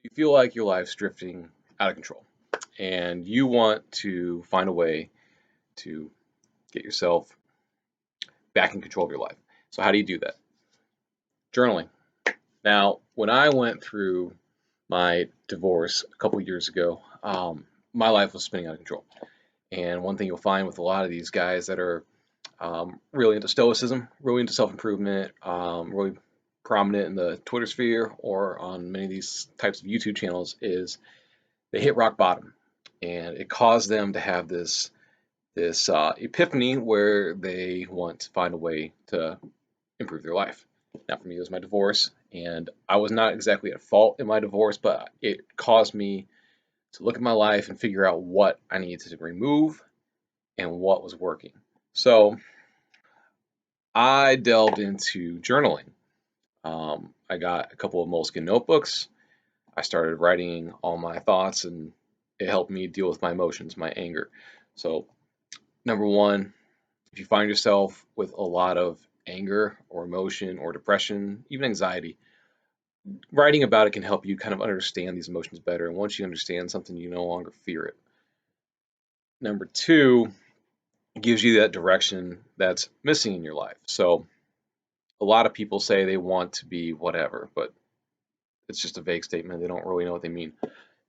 you feel like your life's drifting out of control and you want to find a way to get yourself back in control of your life. So, how do you do that? Journaling. Now, when I went through my divorce a couple years ago, my life was spinning out of control. And one thing you'll find with a lot of these guys that are really into stoicism, really into self improvement, really prominent in the Twitter sphere or on many of these types of YouTube channels is they hit rock bottom, and it caused them to have this epiphany where they want to find a way to improve their life. Now, for me, it was my divorce, and I was not exactly at fault in my divorce, but it caused me to look at my life and figure out what I needed to remove and what was working. So I delved into journaling. I got a couple of Moleskine notebooks. I started writing all my thoughts, and it helped me deal with my emotions, my anger. So, number one, if you find yourself with a lot of anger or emotion or depression, even anxiety, writing about it can help you kind of understand these emotions better. And once you understand something, you no longer fear it. Number two, it gives you that direction that's missing in your life. So, a lot of people say they want to be whatever, but it's just a vague statement. They don't really know what they mean.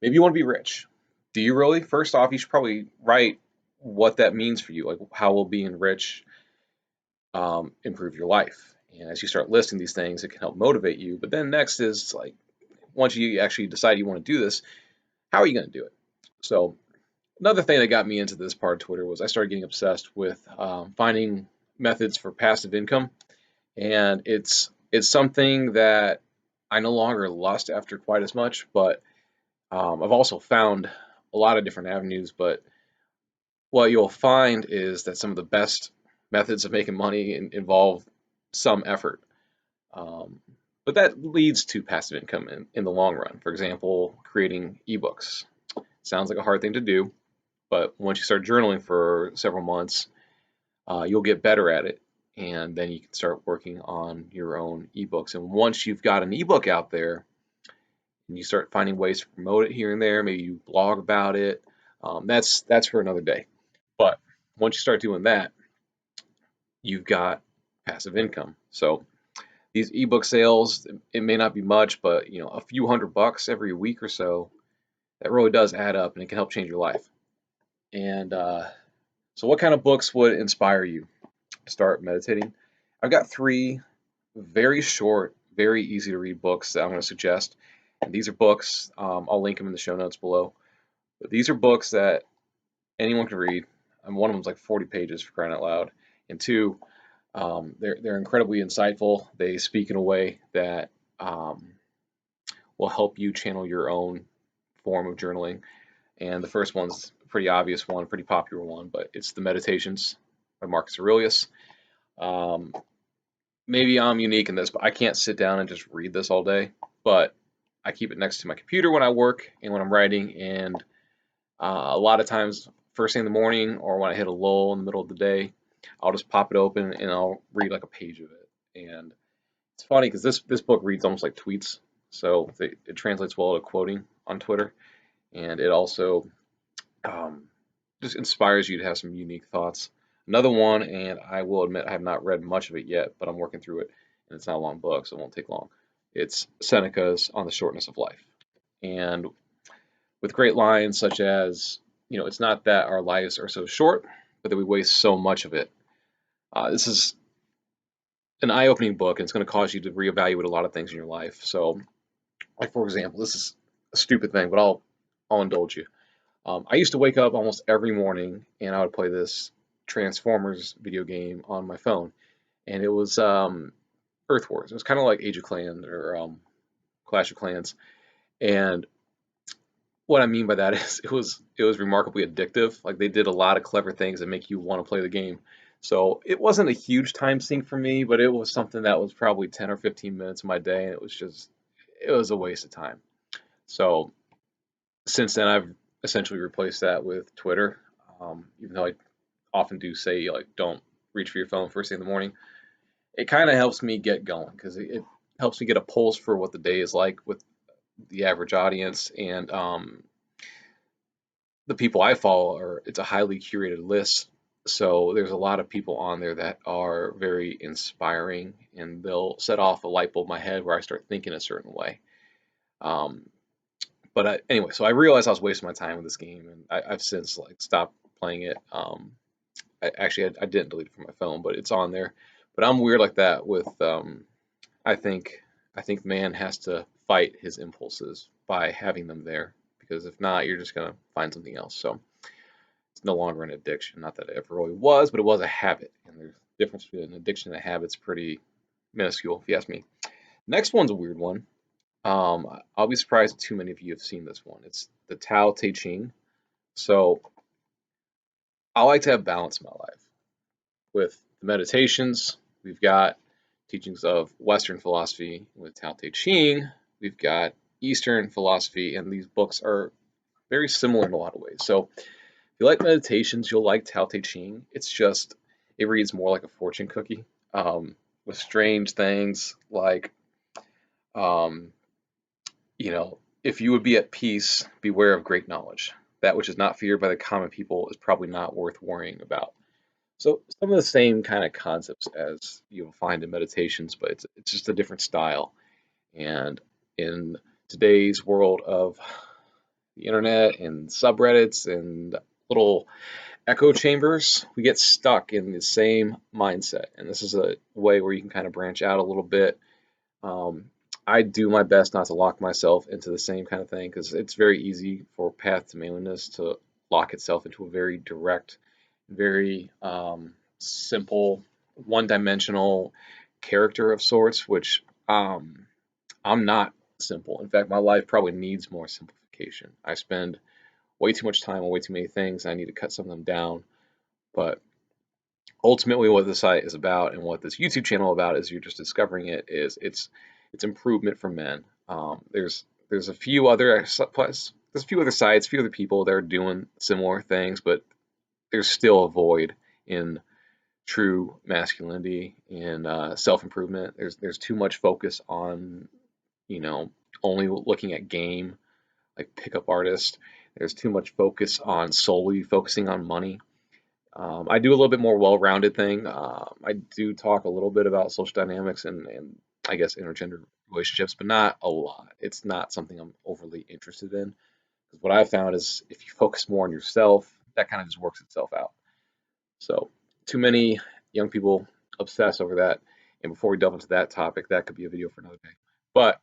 Maybe you want to be rich. Do you really? First off, you should probably write what that means for you. Like, how will being rich improve your life? And as you start listing these things, it can help motivate you. But then next is like, once you actually decide you want to do this, how are you going to do it? So another thing that got me into this part of Twitter was I started getting obsessed with finding methods for passive income, and it's something that I no longer lust after quite as much, but I've also found a lot of different avenues. But what you'll find is that some of the best methods of making money involve some effort. Um, but that leads to passive income in the long run. For example, creating ebooks. Sounds like a hard thing to do, but once you start journaling for several months, you'll get better at it. And then you can start working on your own ebooks. And once you've got an ebook out there, and you start finding ways to promote it here and there, maybe you blog about it. That's for another day. But once you start doing that, you've got passive income. So these ebook sales, it may not be much, but a few $100 every week or so, that really does add up, and it can help change your life. And so, what kind of books would inspire you to start meditating? I've got three very short, very easy to read books that I'm going to suggest. And these are books, I'll link them in the show notes below. But these are books that anyone can read. And one of them is like 40 pages for crying out loud. And two, they're incredibly insightful. They speak in a way that will help you channel your own form of journaling. And the first one's a pretty obvious one, pretty popular one, but it's The Meditations by Marcus Aurelius. Um, Maybe I'm unique in this, but I can't sit down and just read this all day. But I keep it next to my computer when I work and when I'm writing, and a lot of times, first thing in the morning or when I hit a lull in the middle of the day, I'll just pop it open and I'll read like a page of it. And it's funny because this book reads almost like tweets, so it translates well to quoting on Twitter, and it also um, just inspires you to have some unique thoughts. Another one, and I will admit I have not read much of it yet, but I'm working through it, and it's not a long book, so it won't take long. It's Seneca's On the Shortness of Life. And with great lines such as, it's not that our lives are so short, but that we waste so much of it. This is an eye-opening book, and it's going to cause you to reevaluate a lot of things in your life. So, like for example, this is a stupid thing, but I'll indulge you. I used to wake up almost every morning, and I would play this Transformers video game on my phone, and it was Earth Wars. It was kind of like Age of Clans or Clash of Clans, and what I mean by that is it was remarkably addictive. Like they did a lot of clever things that make you want to play the game. So it wasn't a huge time sink for me, but it was something that was probably 10 or 15 minutes of my day, and it was a waste of time. So since then, I've essentially replaced that with Twitter. Even though I often do say like don't reach for your phone first thing in the morning, it kind of helps me get going because it helps me get a pulse for what the day is like with the average audience, and the people I follow it's a highly curated list. So there's a lot of people on there that are very inspiring, and they'll set off a light bulb in my head where I start thinking a certain way. Um, anyway, so I realized I was wasting my time with this game, and I've since like stopped playing it. I didn't delete it from my phone, but it's on there. But I'm weird like that with I think I think man has to fight his impulses by having them there, because if not, you're just gonna find something else. So it's no longer an addiction. Not that it ever really was, but it was a habit. And there's a difference between an addiction and a habit's pretty minuscule, if you ask me. Next one's a weird one. I'll be surprised if too many of you have seen this one. It's the Tao Te Ching. So I like to have balance in my life. With the meditations, we've got teachings of Western philosophy. With Tao Te Ching, we've got Eastern philosophy, and these books are very similar in a lot of ways. So if you like meditations, you'll like Tao Te Ching. It's just, it reads more like a fortune cookie, with strange things like, um, if you would be at peace, beware of great knowledge. That which is not feared by the common people is probably not worth worrying about. So some of the same kind of concepts as you'll find in meditations, but it's just a different style. And in today's world of the internet and subreddits and little echo chambers, we get stuck in the same mindset. And this is a way where you can kind of branch out a little bit. Um, I do my best not to lock myself into the same kind of thing, because it's very easy for Path to Manliness to lock itself into a very direct, very simple, one-dimensional character of sorts, which I'm not simple. In fact, my life probably needs more simplification. I spend way too much time on way too many things. I need to cut some of them down. But ultimately, what this site is about and what this YouTube channel about, is you're just discovering it, is it's improvement for men. There's a few other sites, a few other people that are doing similar things, but there's still a void in true masculinity and self improvement. There's too much focus on, you know, only looking at game, like pickup artist. There's too much focus on solely focusing on money. I do a little bit more well-rounded thing. I do talk a little bit about social dynamics and I guess intergender relationships, but not a lot. It's not something I'm overly interested in. Because what I've found is if you focus more on yourself, that kind of just works itself out. So too many young people obsess over that. And before we delve into that topic, that could be a video for another day. But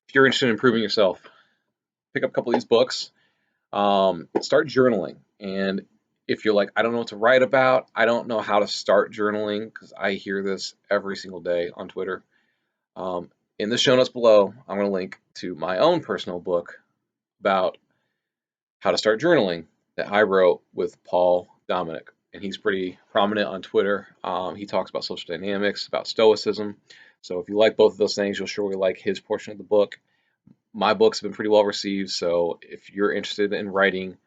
if you're interested in improving yourself, pick up a couple of these books. Start journaling. And if you're like, I don't know what to write about, I don't know how to start journaling, because I hear this every single day on Twitter. In the show notes below, I'm going to link to my own personal book about how to start journaling that I wrote with Paul Dominic. And he's pretty prominent on Twitter. He talks about social dynamics, about stoicism. So if you like both of those things, you'll surely like his portion of the book. My books have been pretty well received, so if you're interested in writing,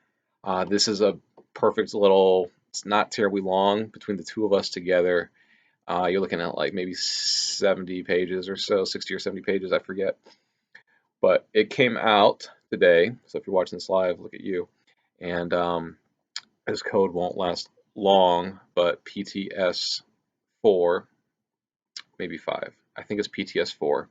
this is a perfect little, it's not terribly long between the two of us together. You're looking at like maybe 70 pages or so, 60 or 70 pages, I forget. But it came out today, so if you're watching this live, look at you. And this code won't last long, but PTS4, maybe 5. I think it's PTS4.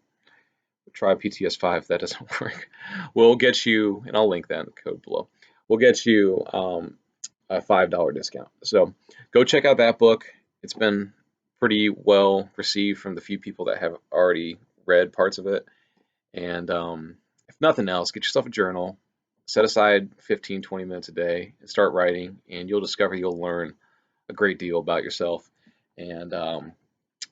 Try PTS5 if that doesn't work. We'll get you, and I'll link that in the code below. We'll get you a $5 discount. So go check out that book. It's been pretty well received from the few people that have already read parts of it. And if nothing else, get yourself a journal, set aside 15, 20 minutes a day, and start writing, and you'll discover you'll learn a great deal about yourself. And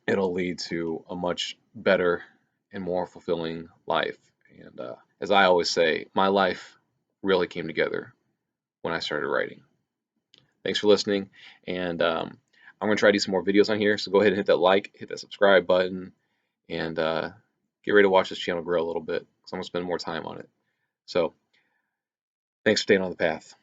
it'll lead to a much better and more fulfilling life. And as I always say, my life really came together when I started writing. Thanks for listening, and I'm going to try to do some more videos on here, so go ahead and hit that like, hit that subscribe button, and get ready to watch this channel grow a little bit, because I'm going to spend more time on it. So thanks for staying on the path.